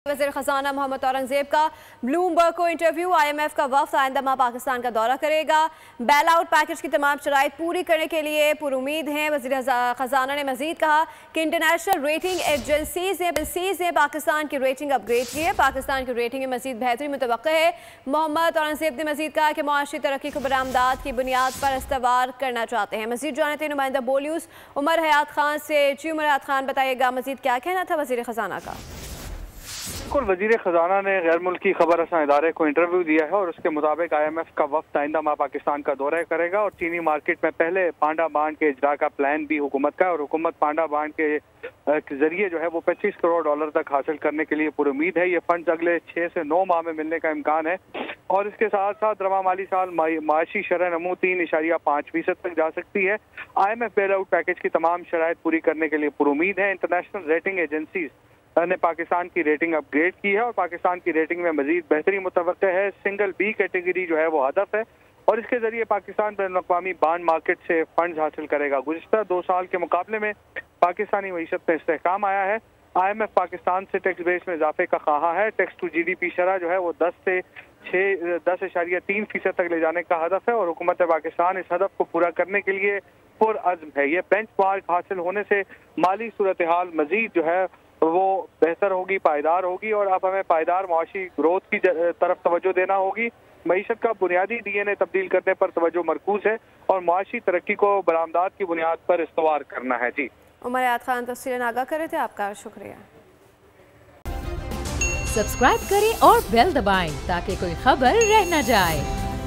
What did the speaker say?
वज़ीर ख़ज़ाना मोहम्मद औरंगज़ेब का ब्लूमबर्ग को इंटरव्यू। IMF का वफ़द आइंदा माह पाकिस्तान का दौरा करेगा। बेल आउट पैकेज की तमाम शराइत पूरी करने के लिए पुरुमीद हैं। वज़ीर ख़ज़ाना ने मज़ीद कहा कि इंटरनेशनल रेटिंग एजेंसीज़ ने पाकिस्तान की रेटिंग अपग्रेड की है। पाकिस्तान की रेटिंग में मज़ीद बेहतरी मुतवक्किल है। मोहम्मद औरंगज़ेब ने मज़ीद कहा कि मुआशी तरक्की को बरामदात की बुनियाद पर इस्तवार करना चाहते हैं। मज़ीद जानते हैं नुमाइंदा बोल न्यूज़ उमर हयात खान से। जी उमर हयात खान, बताइएगा मज़ीद क्या कहना था वज़ीर ख़ज़ाना का? बिल्कुल, वजीर खजाना ने गैर मुल्की खबर रसां इदारे को इंटरव्यू दिया है और उसके मुताबिक IMF का वफ्द आइंदा माह पाकिस्तान का दौरा करेगा और चीनी मार्केट में पहले पांडा बांड के इजरा का प्लान भी हुकूमत का है और हुकूमत पांडा बांड के जरिए जो है वो $25 करोड़ तक हासिल करने के लिए पुरुमीद है। ये फंड अगले 6 से 9 माह में मिलने का इम्कान है और इसके साथ साथ रवा माली साल माशी शरह नमू 3.5% तक जा सकती है। IMF बेल आउट पैकेज की तमाम शराइत पूरी करने के लिए पुरुमीद है। इंटरनेशनल रेटिंग एजेंसीज ने पाकिस्तान की रेटिंग अपग्रेड की है और पाकिस्तान की रेटिंग में मजीद बेहतरी मुतवक्किल है। सिंगल B कैटेगरी जो है वो हदफ है और इसके जरिए पाकिस्तान बैनुल-अक़वामी बांड मार्केट से फंड हासिल करेगा। गुज़िश्ता 2 साल के मुकाबले में पाकिस्तानी मईशत में इस्तेहकाम आया है। IMF पाकिस्तान से टैक्स बेस में इजाफे का ख्वाहा है। टैक्स टू GDP शरह जो है वो 10.3% तक ले जाने का हदफ है और हुकूमत पाकिस्तान इस हदफ को पूरा करने के लिए पुरअज़्म है। ये बेंचमार्क हासिल होने से माली सूरत हाल मजीद जो है वो बेहतर होगी, पायदार होगी और अब हमें पायदार मुआशी ग्रोथ की तरफ तवज्जो देना होगी। मईशत का बुनियादी DNA तब्दील करने पर तवज्जो मरकूज है और मुआशी तरक्की को बरामदात की बुनियाद पर इस्तवार करना है। जी उमर हयात खान तफसीलन आगाह कर रहे थे, आपका शुक्रिया। सब्सक्राइब करें और बेल दबाएं ताकि कोई खबर रह न जाए।